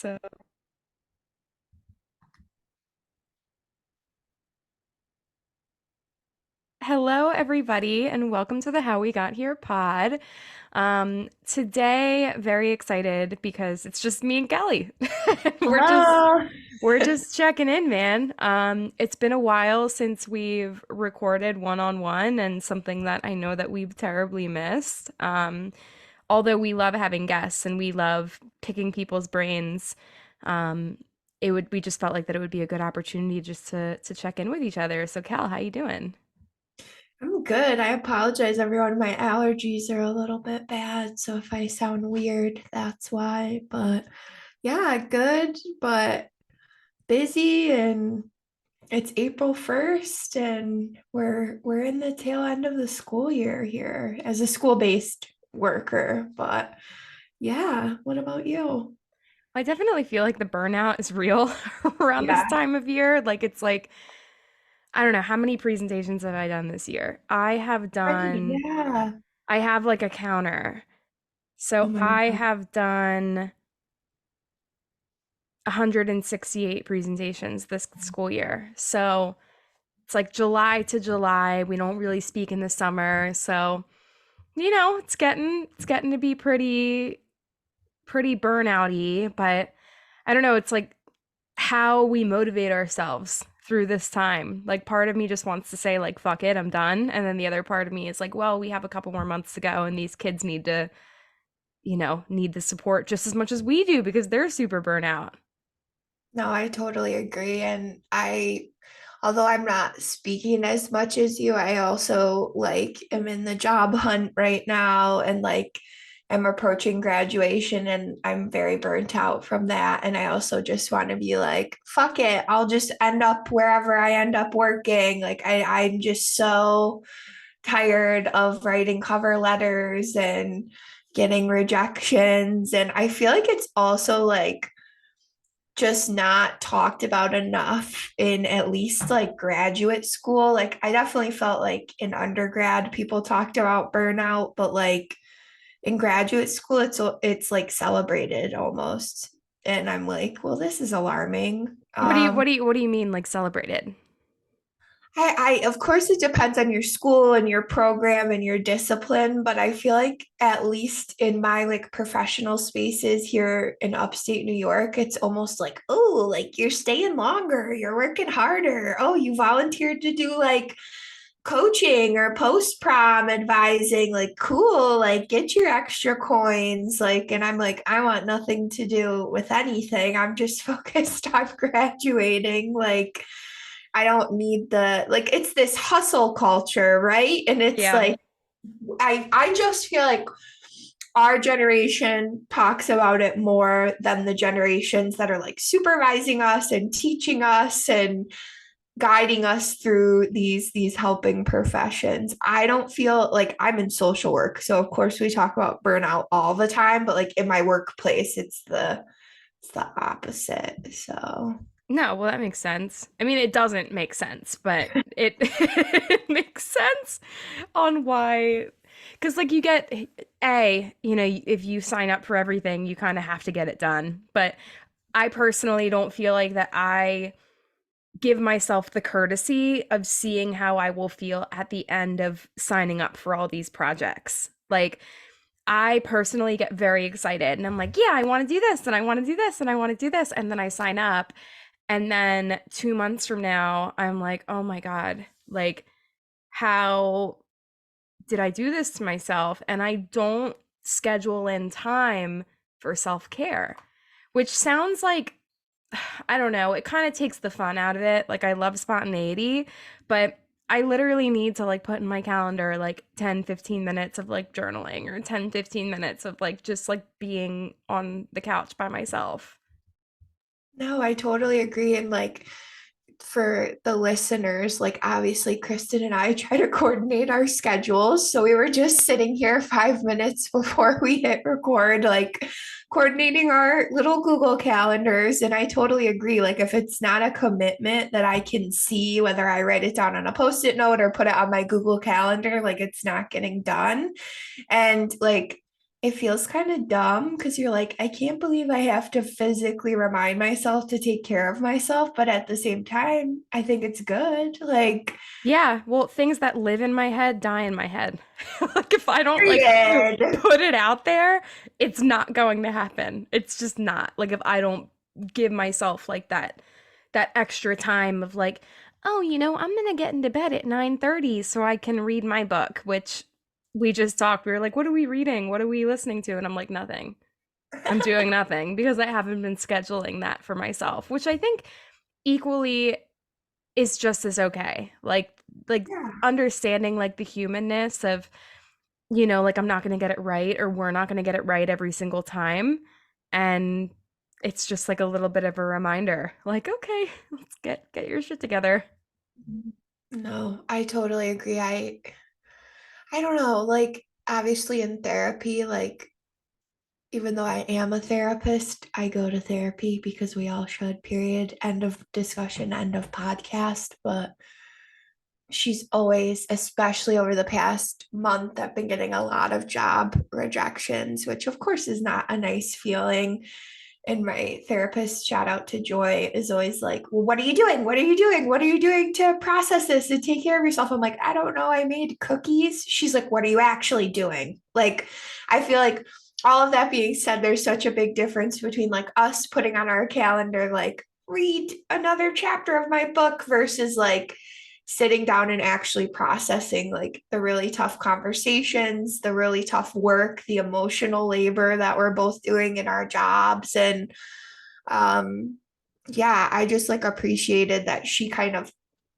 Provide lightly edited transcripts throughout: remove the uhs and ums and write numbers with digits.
So, hello everybody, and welcome to the How We Got Here pod. Today, very excited because it's just me and Kelly. We're just Hello. we're just checking in, man. It's been a while since we've recorded one-on-one, and something that I know that we've terribly missed. Although we love having guests and we love picking people's brains, um, we just felt like that it would be a good opportunity just to check in with each other. So, Cal, how you doing? I'm good. I apologize, everyone. My allergies are a little bit bad, so if I sound weird, that's why. But yeah, good, but busy, and it's April 1st, and we're in the tail end of the school year here as a school-based worker. But yeah, what about you? I definitely feel like the burnout is real around this Yeah. time of year. Like, I don't know, how many presentations have I done this year? Yeah. I have like a counter. Oh So my I God. have done 168 presentations this school year. So it's like July to July. We don't really speak in the summer. So, it's getting to be pretty burnouty, but I don't know, it's like how we motivate ourselves through this time. Like part of me just wants to say like fuck it, I'm done, and then the other part of me is like, well, we have a couple more months to go and these kids need the support just as much as we do because they're super burnout. No, I totally agree. Although I'm not speaking as much as you, I also am in the job hunt right now and am approaching graduation, and I'm very burnt out from that. And I also just want to be like, fuck it, I'll just end up wherever I end up working. I'm just so tired of writing cover letters and getting rejections. And I feel like it's also just not talked about enough in at least graduate school. Like I definitely felt like in undergrad people talked about burnout, but in graduate school it's like celebrated almost. And I'm like, well, this is alarming. What do you mean like celebrated? I of course it depends on your school and your program and your discipline, but I feel like at least in my professional spaces here in upstate New York, it's almost like, oh, like you're staying longer, you're working harder. Oh, you volunteered to do coaching or post prom advising, like cool, like get your extra coins. And I'm like, I want nothing to do with anything. I'm just focused on graduating. I don't need it's this hustle culture, right? And it's Yeah. like I just feel like our generation talks about it more than the generations that are like supervising us and teaching us and guiding us through these helping professions. I don't feel like I'm in social work, so of course we talk about burnout all the time, but like in my workplace it's the opposite. So No, well, that makes sense. I mean, it doesn't make sense, but it makes sense on why. Because, like, if you sign up for everything, you kind of have to get it done. But I personally don't feel like that I give myself the courtesy of seeing how I will feel at the end of signing up for all these projects. Like, I personally get very excited and I'm like, yeah, I want to do this and I want to do this and I want to do this. And then I sign up. And then 2 months from now, I'm like, oh my God, like, how did I do this to myself? And I don't schedule in time for self care, which sounds like, I don't know, it kind of takes the fun out of it. Like, I love spontaneity, but I literally need to like put in my calendar like 10-15 minutes of like journaling or 10-15 minutes of like just like being on the couch by myself. no, I totally agree. And for the listeners, like obviously Kristen and I try to coordinate our schedules. So we were just sitting here 5 minutes before we hit record, like coordinating our little Google calendars. And I totally agree. Like if it's not a commitment that I can see, whether I write it down on a post-it note or put it on my Google calendar, like it's not getting done. And it feels kind of dumb because you're like, I can't believe I have to physically remind myself to take care of myself. But at the same time, I think it's good. Like, Yeah, well, things that live in my head die in my head. Like if I don't like period. put it out there, it's not going to happen. It's just not. Like if I don't give myself like that extra time of like, oh, I'm gonna get into bed at 9:30 so I can read my book, which we just talked. We were like, what are we reading? What are we listening to? And I'm like, nothing. I'm doing nothing because I haven't been scheduling that for myself, which I think equally is just as okay. Like Yeah. understanding like the humanness of, like I'm not going to get it right or we're not going to get it right every single time. And it's just like a little bit of a reminder. Like, okay, let's get your shit together. No, I totally agree. I don't know, like obviously in therapy, like even though I am a therapist, I go to therapy because we all should, period. End of discussion, end of podcast. But she's always, especially over the past month, I've been getting a lot of job rejections, which of course is not a nice feeling. And my therapist, shout out to Joy, is always like, well, what are you doing? What are you doing? What are you doing to process this and take care of yourself? I'm like, I don't know. I made cookies. She's like, what are you actually doing? Like, I feel like all of that being said, there's such a big difference between like us putting on our calendar, like, read another chapter of my book versus like sitting down and actually processing like the really tough conversations, the really tough work, the emotional labor that we're both doing in our jobs. And um yeah, I just like appreciated that she kind of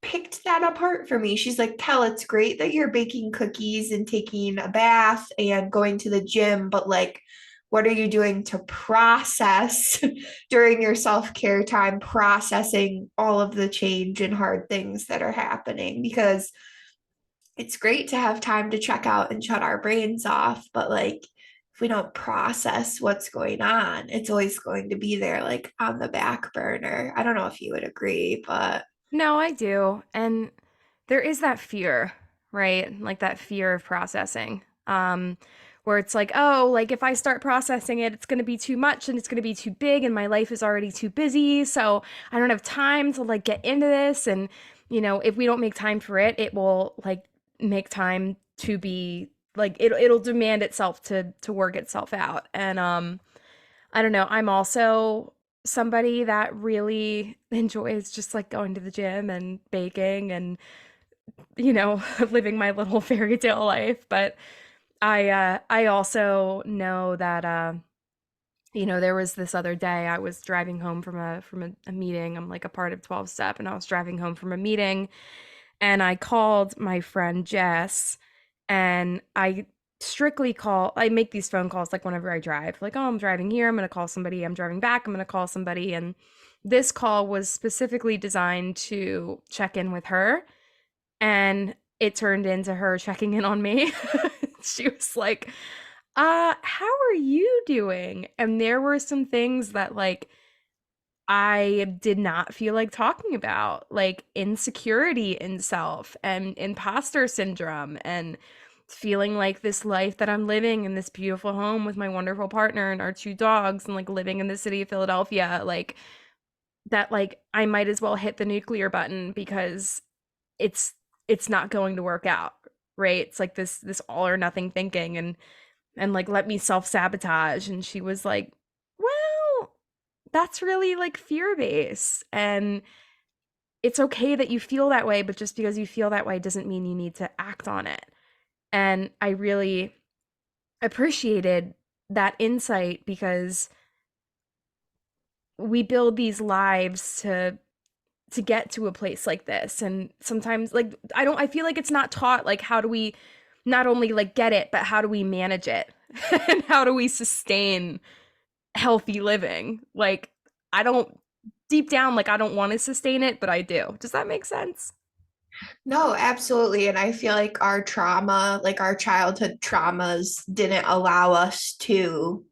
picked that apart for me. She's like, Kel, it's great that you're baking cookies and taking a bath and going to the gym, but like, what are you doing to process during your self-care time, processing all of the change and hard things that are happening? Because it's great to have time to check out and shut our brains off, but like if we don't process what's going on, it's always going to be there like on the back burner. I don't know if you would agree, but No, I do. And there is that fear, right? Like that fear of processing. Where it's like, oh, like if I start processing it, it's going to be too much and it's going to be too big and my life is already too busy, so I don't have time to like get into this and if we don't make time for it, it will like make time to be like it'll demand itself to work itself out. And I don't know. I'm also somebody that really enjoys just like going to the gym and baking and, living my little fairy tale life. But I also know that there was this other day I was driving home from a meeting. I'm like a part of 12 step and I was driving home from a meeting and I called my friend Jess and I make these phone calls like whenever I drive. Like, oh, I'm driving here, I'm gonna call somebody, I'm driving back, I'm gonna call somebody. And this call was specifically designed to check in with her. And it turned into her checking in on me. She was like, how are you doing? And there were some things that like I did not feel like talking about, like insecurity in self and imposter syndrome and feeling like this life that I'm living in this beautiful home with my wonderful partner and our two dogs and like living in the city of Philadelphia, like that like I might as well hit the nuclear button because it's it's not going to work out, right? It's like this all or nothing thinking and like let me self-sabotage. And she was like, well, that's really like fear-based and it's okay that you feel that way, but just because you feel that way doesn't mean you need to act on it. And I really appreciated that insight because we build these lives to get to a place like this, and sometimes like I feel like it's not taught like how do we not only like get it, but how do we manage it and how do we sustain healthy living. Like I don't deep down like I don't want to sustain it, but I do. Does that make sense? no, absolutely. And I feel like our trauma, like our childhood traumas, didn't allow us to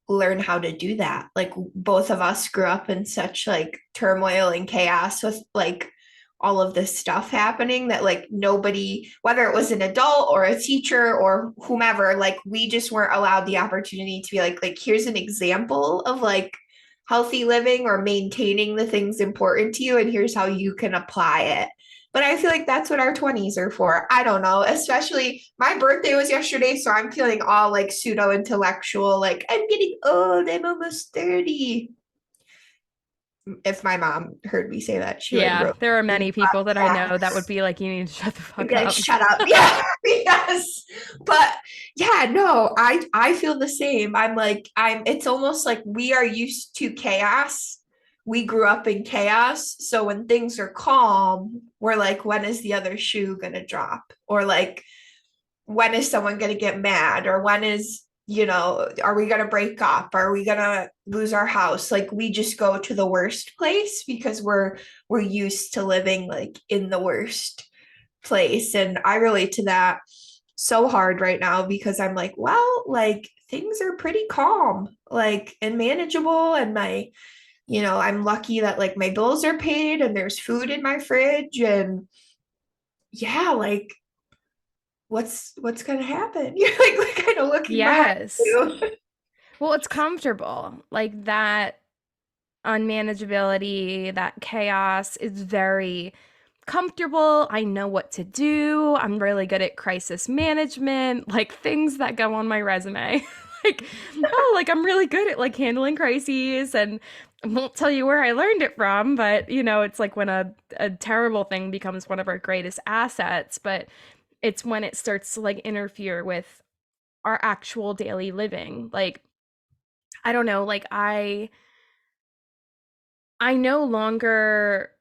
learn how to do that. Like both of us grew up in such like turmoil and chaos with like all of this stuff happening that like nobody, whether it was an adult or a teacher or whomever, like we just weren't allowed the opportunity to be like here's an example of like healthy living or maintaining the things important to you and here's how you can apply it. But I feel like that's what our 20s are for. I don't know. Especially my birthday was yesterday, so I'm feeling all like pseudo intellectual, like I'm getting old, I'm almost 30. If my mom heard me say that, she would Yeah, really there are many people that I know that would yes. be like, you need to shut the I'd fuck be like, up. shut up. Yeah, yes. But yeah, no, I feel the same. I'm like, it's almost like we are used to chaos. We grew up in chaos. So when things are calm, we're like, when is the other shoe gonna drop? Or like, when is someone gonna get mad? Or when is, are we gonna break up? Are we gonna lose our house? Like we just go to the worst place because we're used to living like in the worst place. And I relate to that so hard right now because I'm like, well, like things are pretty calm, like and manageable. And I'm lucky that like my bills are paid and there's food in my fridge. And yeah, like what's gonna happen? You're like kind of looking behind Yes. you. Well, it's comfortable. Like that unmanageability, that chaos is very comfortable. I know what to do. I'm really good at crisis management, like things that go on my resume. Like, oh, like I'm really good at like handling crises and I won't tell you where I learned it from, but it's like when a terrible thing becomes one of our greatest assets, but it's when it starts to like interfere with our actual daily living. Like, I don't know, like I no longer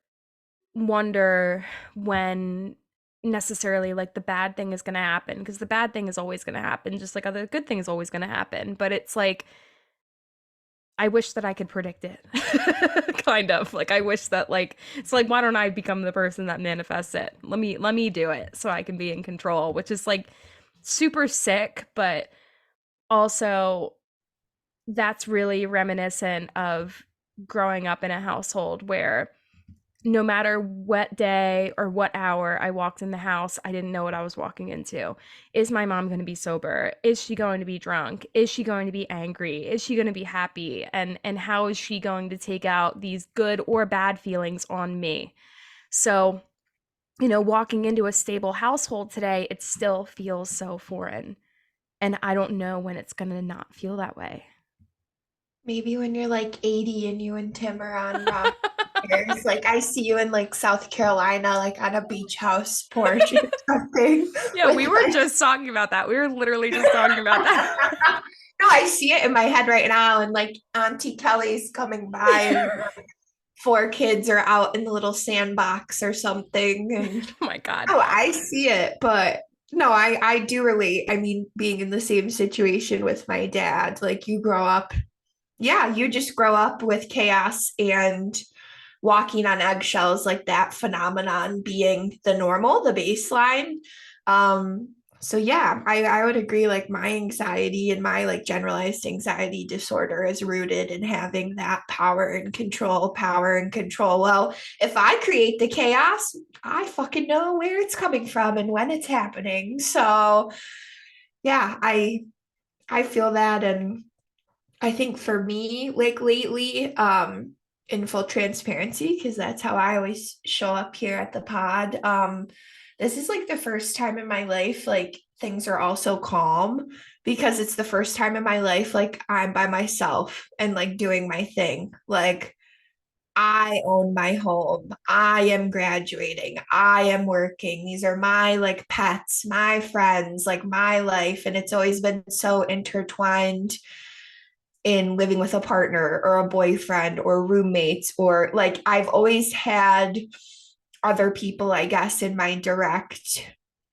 wonder when necessarily like the bad thing is going to happen because the bad thing is always going to happen just like other good things always going to happen, but it's like I wish that I could predict it. Kind of like I wish that like it's like why don't I become the person that manifests it? Let me do it so I can be in control, which is like super sick, but also that's really reminiscent of growing up in a household where no matter what day or what hour I walked in the house, I didn't know what I was walking into. Is my mom going to be sober? Is she going to be drunk? Is she going to be angry? Is she going to be happy? And how is she going to take out these good or bad feelings on me? So, walking into a stable household today, it still feels so foreign. And I don't know when it's going to not feel that way. Maybe when you're like 80 and you and Tim are on years, like I see you in like South Carolina, like on a beach house porch or something Yeah, we with were like just talking about that. We were literally just talking about that. no, I see it in my head right now, and like Auntie Kelly's coming by, and four kids are out in the little sandbox or something, and Oh my God. oh, I see it, but no, I do relate. I mean, being in the same situation with my dad, like you grow up, yeah, you just grow up with chaos and walking on eggshells, like that phenomenon being the normal, the baseline. So yeah, I would agree, like my anxiety and my like generalized anxiety disorder is rooted in having that power and control. Well, if I create the chaos, I fucking know where it's coming from and when it's happening. So yeah, I feel that. And I think for me, like lately, in full transparency, because that's how I always show up here at the pod. This is like the first time in my life, like things are also calm because it's the first time in my life, like I'm by myself and like doing my thing. Like I own my home. I am graduating. I am working. These are my like pets, my friends, like my life. And it's always been so intertwined in living with a partner or a boyfriend or roommates, or like I've always had other people, I guess, in my direct,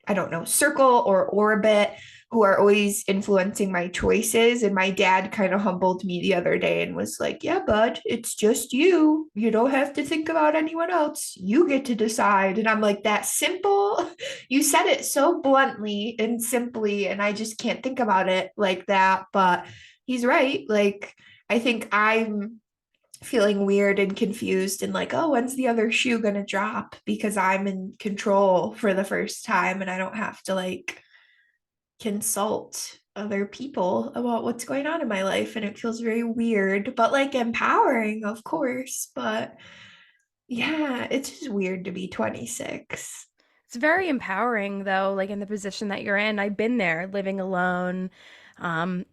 I don't know, circle or orbit who are always influencing my choices. And my dad kind of humbled me the other day and was like, yeah, bud, it's just you. You don't have to think about anyone else. You get to decide. And I'm like, that simple. You said it so bluntly and simply, and I just can't think about it like that. But he's right. Like, I think I'm feeling weird and confused and like, oh, when's the other shoe gonna drop? Because I'm in control for the first time and I don't have to like consult other people about what's going on in my life. And it feels very weird, but like empowering, of course. But yeah, it's just weird to be 26. It's very empowering though, like in the position that you're in. I've been there, living alone,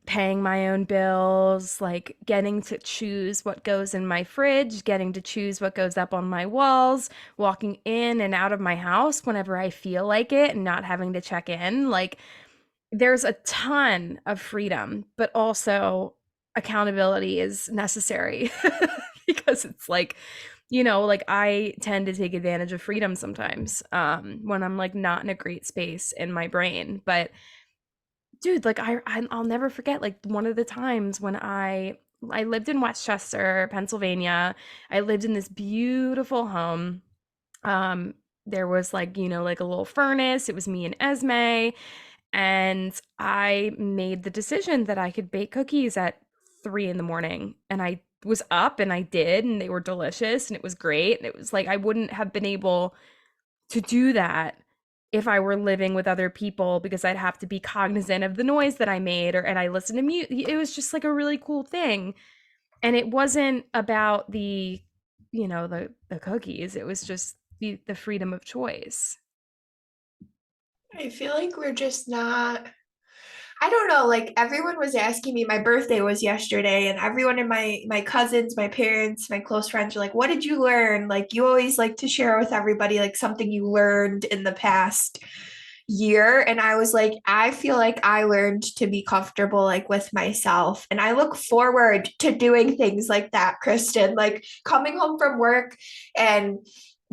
paying my own bills, like getting to choose what goes in my fridge, getting to choose what goes up on my walls, walking in and out of my house whenever I feel like it and not having to check in. Like there's a ton of freedom, but also accountability is necessary because it's like, like I tend to take advantage of freedom sometimes when I'm like not in a great space in my brain. But dude, like I'll never forget like one of the times when I lived in Westchester, Pennsylvania. I lived in this beautiful home. Um, there was like, like a little furnace. It was me and Esme. And I made the decision that I could bake cookies at 3 in the morning. And I was up and I did, and they were delicious and it was great. And it was like I wouldn't have been able to do that if I were living with other people because I'd have to be cognizant of the noise that I made and I listened to music. It was just like a really cool thing. And it wasn't about the cookies. It was just the freedom of choice. I feel like we're just not, I don't know, like everyone was asking me, my birthday was yesterday, and everyone in my cousins, my parents, my close friends were like, "What did you learn?" Like you always like to share with everybody like something you learned in the past year. And I was like, I feel like I learned to be comfortable like with myself. And I look forward to doing things like that, Kristen, like coming home from work and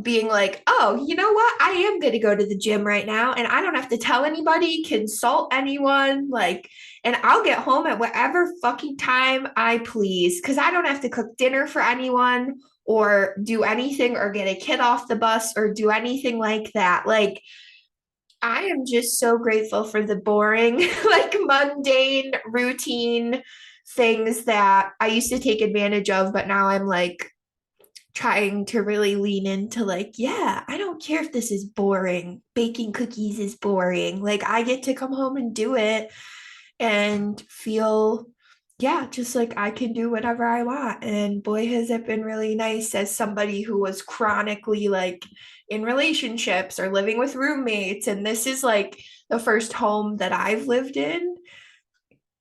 being like, oh, you know what? I am going to go to the gym right now and I don't have to tell anybody, consult anyone, like, and I'll get home at whatever fucking time I please because I don't have to cook dinner for anyone or do anything or get a kid off the bus or do anything like that. Like, I am just so grateful for the boring, like mundane, routine things that I used to take advantage of, but now I'm like, trying to really lean into like, yeah, I don't care if this is boring. Baking cookies is boring. Like I get to come home and do it and feel yeah, just like I can do whatever I want. And boy, has it been really nice as somebody who was chronically like in relationships or living with roommates. And this is like the first home that I've lived in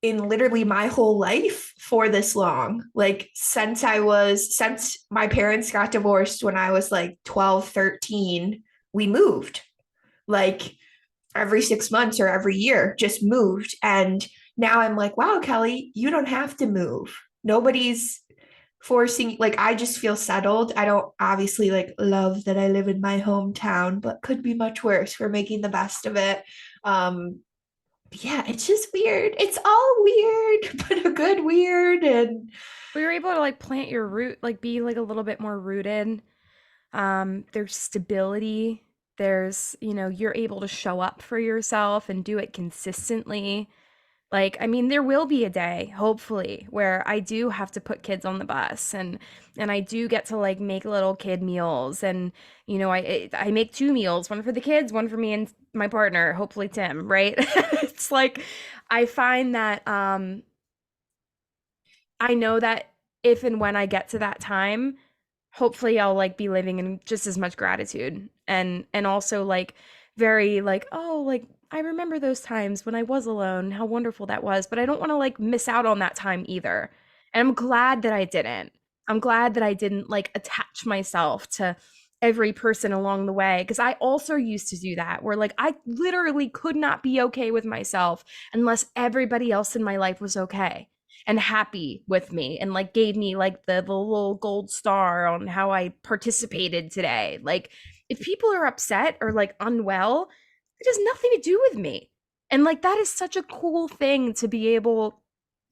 literally my whole life for this long. Like since my parents got divorced when I was like 12, 13, we moved. Like every 6 months or every year, just moved. And now I'm like, wow, Kelly, you don't have to move. Nobody's forcing, like, I just feel settled. I don't obviously like love that I live in my hometown, but could be much worse. We're making the best of it. Um, yeah, it's just weird. It's all weird, but a good weird. And We were able to like plant your root, like be like a little bit more rooted. There's stability. There's, you're able to show up for yourself and do it consistently. Like, I mean, there will be a day, hopefully, where I do have to put kids on the bus and I do get to like make little kid meals and I make two meals, one for the kids, one for me and my partner, hopefully Tim, right? It's like I find that I know that if and when I get to that time, hopefully I'll like be living in just as much gratitude and also like very like, oh, like I remember those times when I was alone, how wonderful that was, but I don't want to like miss out on that time either. And I'm glad that I didn't. I'm glad that I didn't like attach myself to every person along the way because I also used to do that where like I literally could not be okay with myself unless everybody else in my life was okay and happy with me and like gave me like the little gold star on how I participated today. Like if people are upset or like unwell, it has nothing to do with me. And like that is such a cool thing to be able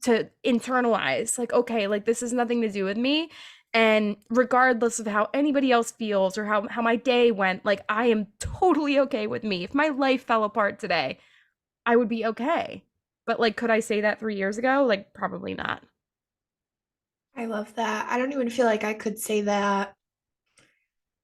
to internalize. Like, okay, like this has nothing to do with me. And regardless of how anybody else feels or how my day went, like I am totally okay with me. If my life fell apart today, I would be okay. But like, could I say that 3 years ago? Like, probably not. I love that. I don't even feel like I could say that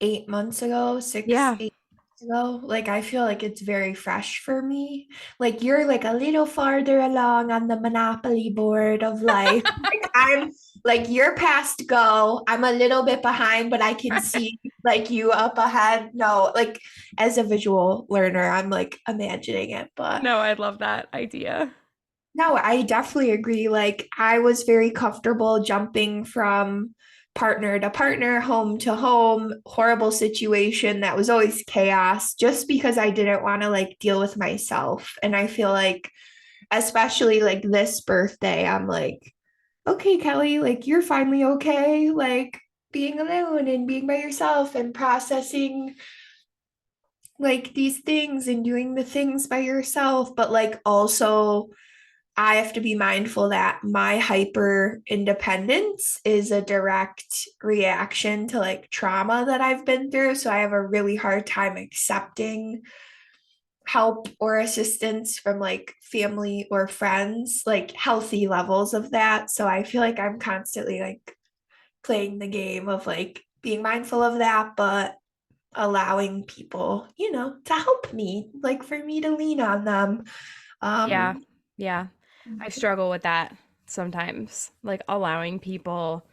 8 months ago, six, Yeah. 8 months ago. Like I feel like it's very fresh for me. Like you're like a little farther along on the Monopoly board of life. Like I'm like you're past go. I'm a little bit behind, but I can see like you up ahead. No, like as a visual learner, I'm like imagining it, but No, I love that idea. no, I definitely agree. Like, I was very comfortable jumping from partner to partner, home to home, horrible situation that was always chaos just because I didn't want to like deal with myself. And I feel like, especially like this birthday, I'm like, okay, Kelly, like, you're finally okay. Like, being alone and being by yourself and processing like these things and doing the things by yourself, but like also I have to be mindful that my hyper independence is a direct reaction to like trauma that I've been through. So I have a really hard time accepting help or assistance from like family or friends, like healthy levels of that. So I feel like I'm constantly like playing the game of like being mindful of that, but allowing people, to help me, like for me to lean on them. Yeah. Um, Yeah. I struggle with that sometimes, like allowing people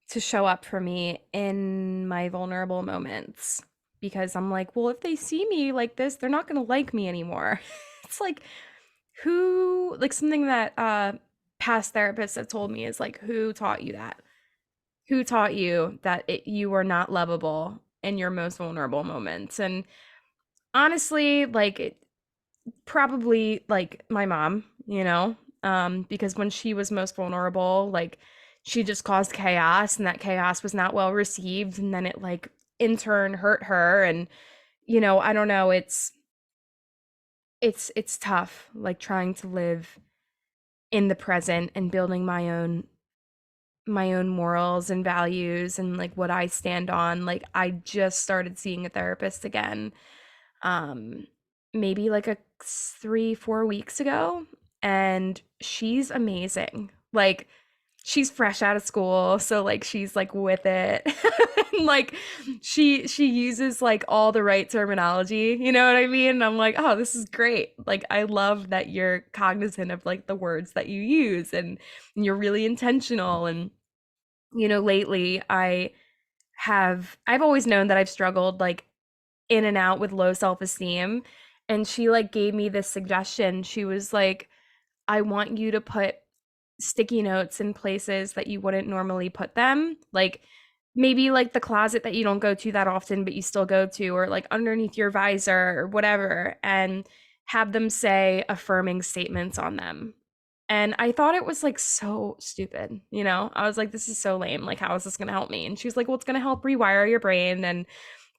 to show up for me in my vulnerable moments because I'm like, well, if they see me like this, they're not going to like me anymore. It's like who like something that past therapists have told me is like who taught you that? Who taught you that you are not lovable in your most vulnerable moments? And honestly, like probably like my mom, because when she was most vulnerable, like she just caused chaos and that chaos was not well received and then it like in turn hurt her and I don't know, it's tough like trying to live in the present and building my own morals and values and like what I stand on. Like I just started seeing a therapist again um maybe like a 3-4 weeks ago, and she's amazing. Like she's fresh out of school, so like she's like with it. And, like she uses like all the right terminology, you know what I mean? And I'm like, oh, this is great. Like I love that you're cognizant of like the words that you use, and you're really intentional. And lately I've always known that I've struggled like in and out with low self-esteem, and she like gave me this suggestion. She was like, I want you to put sticky notes in places that you wouldn't normally put them, like maybe like the closet that you don't go to that often but you still go to, or like underneath your visor or whatever, and have them say affirming statements on them. And I thought it was like so stupid, I was like, this is so lame, like how is this going to help me? And she was like, well, it's going to help rewire your brain and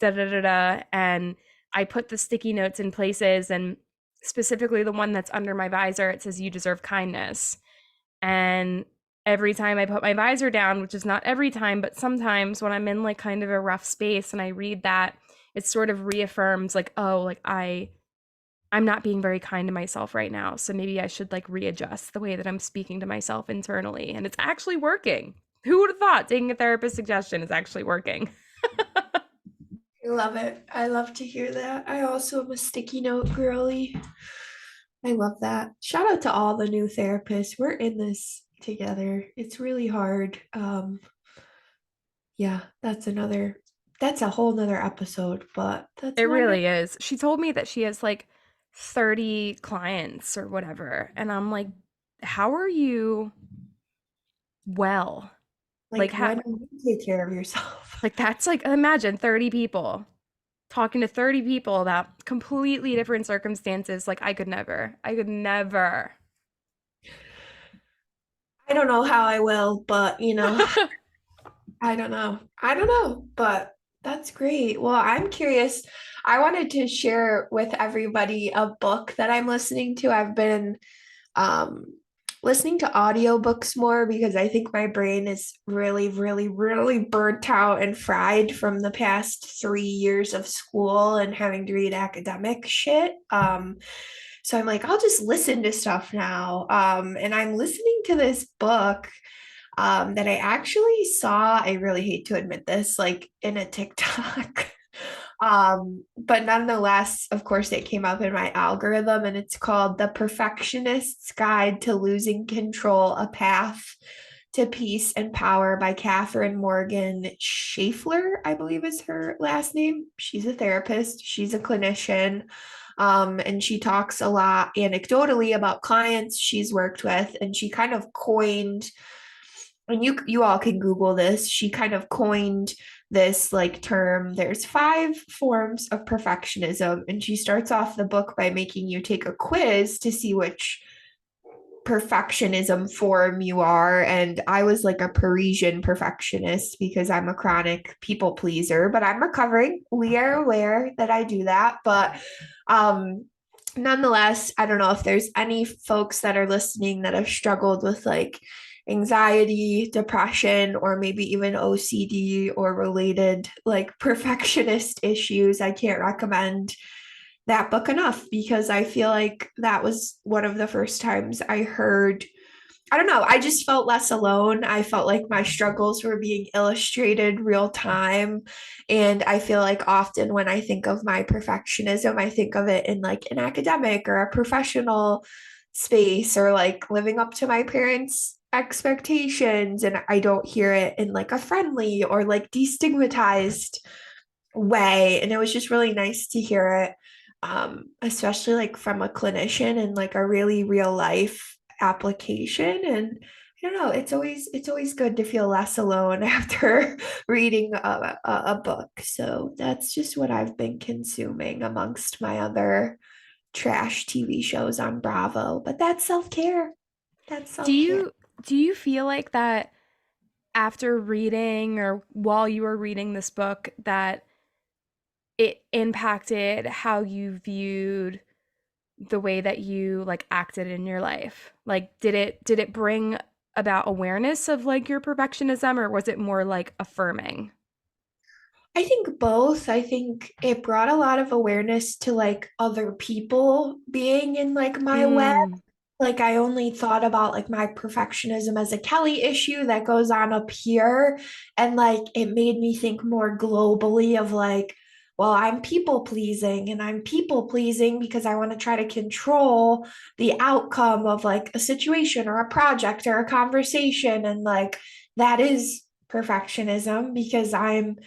da da da da. And I put the sticky notes in places, and specifically the one that's under my visor, it says you deserve kindness. And every time I put my visor down, which is not every time, but sometimes when I'm in like kind of a rough space and I read that, it sort of reaffirms like, oh, like I'm not being very kind to myself right now. So maybe I should like readjust the way that I'm speaking to myself internally. And it's actually working. Who would have thought taking a therapist suggestion is actually working? I love it. I love to hear that. I also am a sticky note girly. I love that. Shout out to all the new therapists. We're in this together. It's really hard. Yeah, that's a whole nother episode, but that's It wonderful. really is. She told me that she has like 30 clients or whatever. And I'm like, how are you well? Like, Like when you take care of yourself. that's like, imagine 30 people talking to 30 people about completely different circumstances. Like, I could never. I don't know how I will, but I don't know. I don't know, but that's great. Well, I'm curious. I wanted to share with everybody a book that I'm listening to. I've been um listening to audiobooks more because I think my brain is really, really, really burnt out and fried from the past 3 years of school and having to read academic shit. So I'm like, I'll just listen to stuff now. And I'm listening to this book that I actually saw. I really hate to admit this, like in a TikTok. But nonetheless, of course, it came up in my algorithm, and it's called The Perfectionist's Guide to Losing Control, A Path to Peace and Power by Catherine Morgan Schaeffler, I believe is her last name. She's a therapist, she's a clinician. And she talks a lot anecdotally about clients she's worked with, and she kind of coined, and you all can Google this. She kind of coined this like term. There's 5 forms of perfectionism, and she starts off the book by making you take a quiz to see which perfectionism form you are. And I was like a Parisian perfectionist because I'm a chronic people pleaser, but I'm recovering. We are aware that I do that. But nonetheless, I don't know if there's any folks that are listening that have struggled with like anxiety, depression, or maybe even OCD or related like perfectionist issues. I can't recommend that book enough because I feel like that was one of the first times I heard. I don't know, I just felt less alone. I felt like my struggles were being illustrated real time. And I feel like often when I think of my perfectionism, I think of it in like an academic or a professional space, or like living up to my parents' expectations. And I don't hear it in like a friendly or like destigmatized way. And it was just really nice to hear it, especially like from a clinician and like a really real life application. And I don't know, it's always good to feel less alone after reading a book. So that's just what I've been consuming amongst my other trash TV shows on Bravo. But that's self-care. That's Do self-care. you feel like that after reading or while you were reading this book that it impacted how you viewed the way that you like acted in your life? Like did it bring about awareness of like your perfectionism, or was it more like affirming? I think both. I think it brought a lot of awareness to like other people being in like my way. Mm. Like I only thought about like my perfectionism as a Kelly issue that goes on up here. And like it made me think more globally of like, well, I'm people pleasing, and I'm people pleasing because I want to try to control the outcome of like a situation or a project or a conversation. And like that is perfectionism because I'm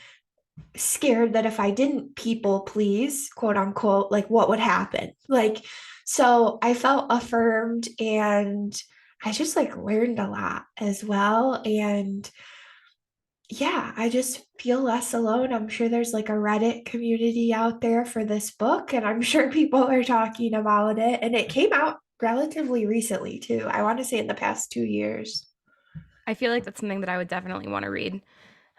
scared that if I didn't people please, quote unquote, like what would happen? Like, so I felt affirmed, and I just like learned a lot as well. And yeah, I just feel less alone. I'm sure there's like a Reddit community out there for this book, and I'm sure people are talking about it. And it came out relatively recently, too. I want to say in the past 2 years. I feel like that's something that I would definitely want to read.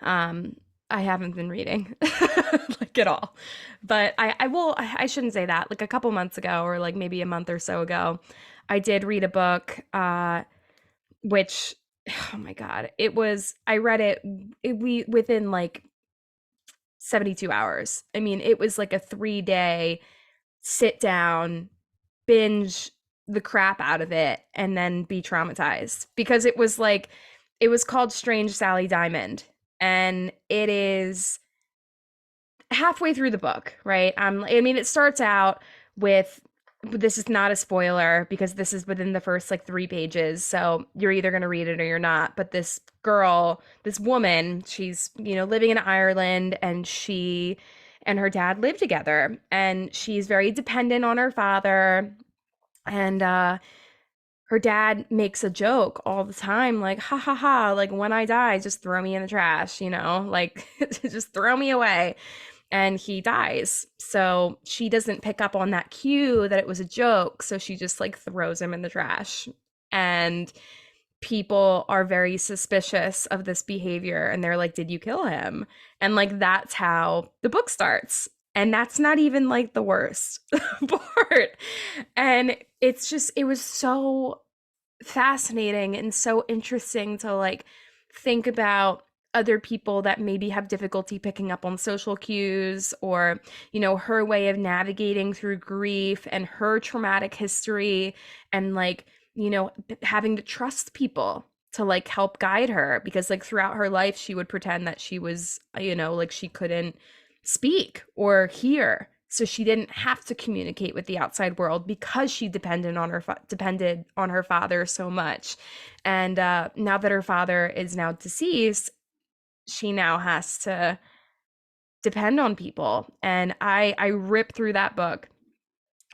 Um, I haven't been reading like at all, but I will. I shouldn't say that. Like a couple months ago, or like maybe a month or so ago, I did read a book, which, oh my God, it was. I read we within like 72 hours. I mean, it was like a 3 day sit down, binge the crap out of it, and then be traumatized because it was called Strange Sally Diamond. And it is halfway through the book, right? I mean, it starts out with, this is not a spoiler because this is within the first like 3 pages. So you're either going to read it or you're not. But this girl, this woman, she's, living in Ireland, and she and her dad live together, and she's very dependent on her father. And her dad makes a joke all the time, like, ha ha ha, like when I die, just throw me in the trash, like just throw me away. And he dies. So she doesn't pick up on that cue that it was a joke. So she just like throws him in the trash. And people are very suspicious of this behavior. And they're like, did you kill him? And like, that's how the book starts. And that's not even like the worst part. And it was so fascinating and so interesting to like think about other people that maybe have difficulty picking up on social cues, or her way of navigating through grief and her traumatic history, and like having to trust people to like help guide her, because like throughout her life she would pretend that she was, like she couldn't speak or hear, so she didn't have to communicate with the outside world because she depended on her father so much. And now that her father is now deceased, she now has to depend on people. And I ripped through that book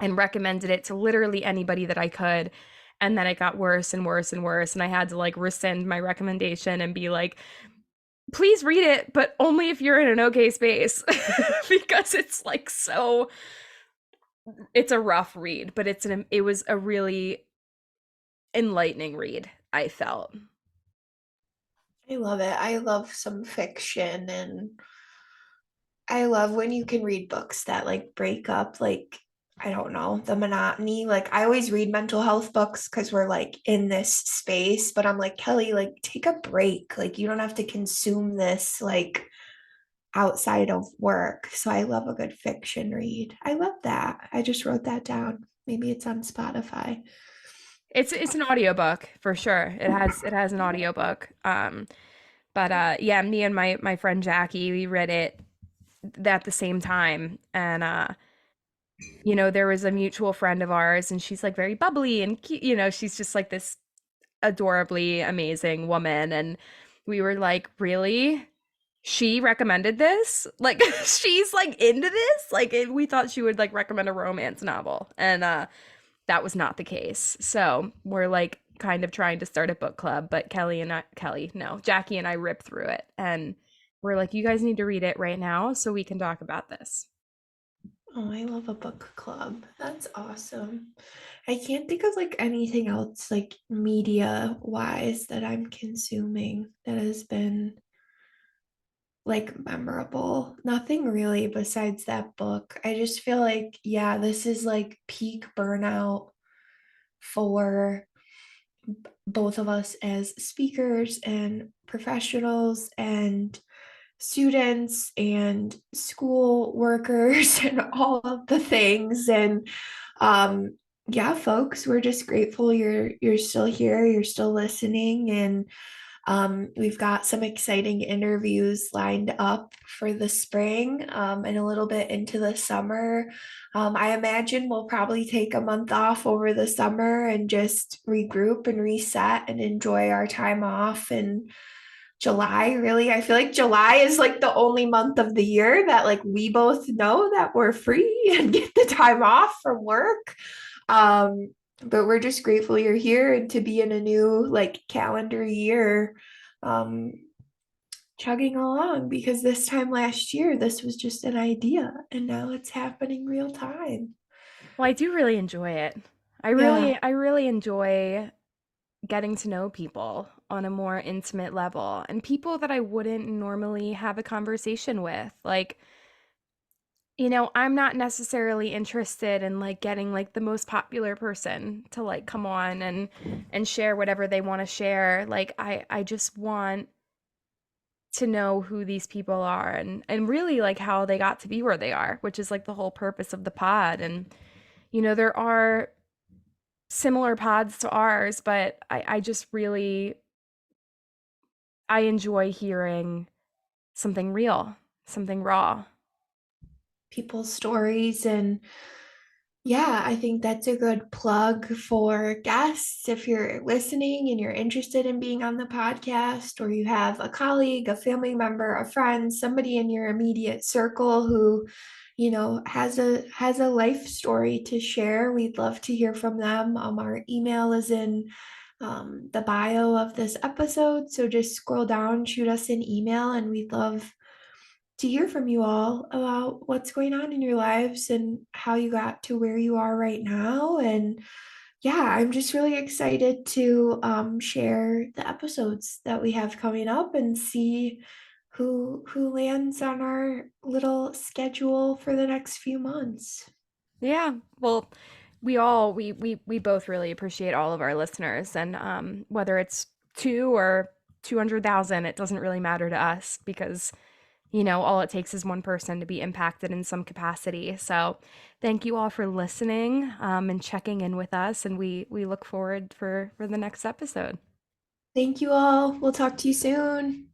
and recommended it to literally anybody that I could. And then it got worse and worse and worse. And I had to like rescind my recommendation and be like, please read it, but only if you're in an okay space. Because it's like so, it's a rough read, but it was a really enlightening read, I felt. I love it. I love some fiction, and I love when you can read books that like break up, like, I don't know, the monotony. Like, I always read mental health books because we're like in this space, but I'm like, Kelly, like, take a break. Like, you don't have to consume this like outside of work. So I love a good fiction read. I love that. I just wrote that down. Maybe it's on Spotify. It's an audiobook for sure. It has an audiobook. But yeah, me and my friend Jackie, we read it at the same time. And there was a mutual friend of ours, and she's like very bubbly and cute, she's just like this adorably amazing woman. And we were like, really? She recommended this? Like, she's like into this? Like, we thought she would like recommend a romance novel. And that was not the case. So we're like kind of trying to start a book club, but no, Jackie and I ripped through it. And we're like, you guys need to read it right now so we can talk about this. Oh, I love a book club. That's awesome. I can't think of like anything else like media wise that I'm consuming that has been like memorable. Nothing really besides that book. I just feel like, yeah, this is like peak burnout for both of us as speakers and professionals and students and school workers and all of the things. And yeah, folks, we're just grateful you're still here, you're still listening. And we've got some exciting interviews lined up for the spring, and a little bit into the summer. I imagine we'll probably take a month off over the summer and just regroup and reset and enjoy our time off. And July, really, I feel like July is like the only month of the year that like we both know that we're free and get the time off from work. Um, but we're just grateful you're here and to be in a new like calendar year, um, chugging along, because this time last year this was just an idea and now it's happening real time. Well, I do really enjoy it. I Yeah. really, I really enjoy getting to know people on a more intimate level, and people that I wouldn't normally have a conversation with. Like, I'm not necessarily interested in like getting like the most popular person to like come on and share whatever they want to share. Like, I just want to know who these people are, and really like how they got to be where they are, which is like the whole purpose of the pod. And there are similar pods to ours, but I just really I enjoy hearing something real, something raw. People's stories. And yeah, I think that's a good plug for guests. If you're listening and you're interested in being on the podcast, or you have a colleague, a family member, a friend, somebody in your immediate circle who, has a life story to share, we'd love to hear from them. Our email is in the bio of this episode. So just scroll down, shoot us an email, and we'd love to hear from you all about what's going on in your lives and how you got to where you are right now. And yeah, I'm just really excited to share the episodes that we have coming up and see who lands on our little schedule for the next few months. Yeah. Well, we both really appreciate all of our listeners, and whether it's 2 or 200,000, it doesn't really matter to us, because all it takes is one person to be impacted in some capacity. So, thank you all for listening, and checking in with us, and we look forward for the next episode. Thank you all. We'll talk to you soon.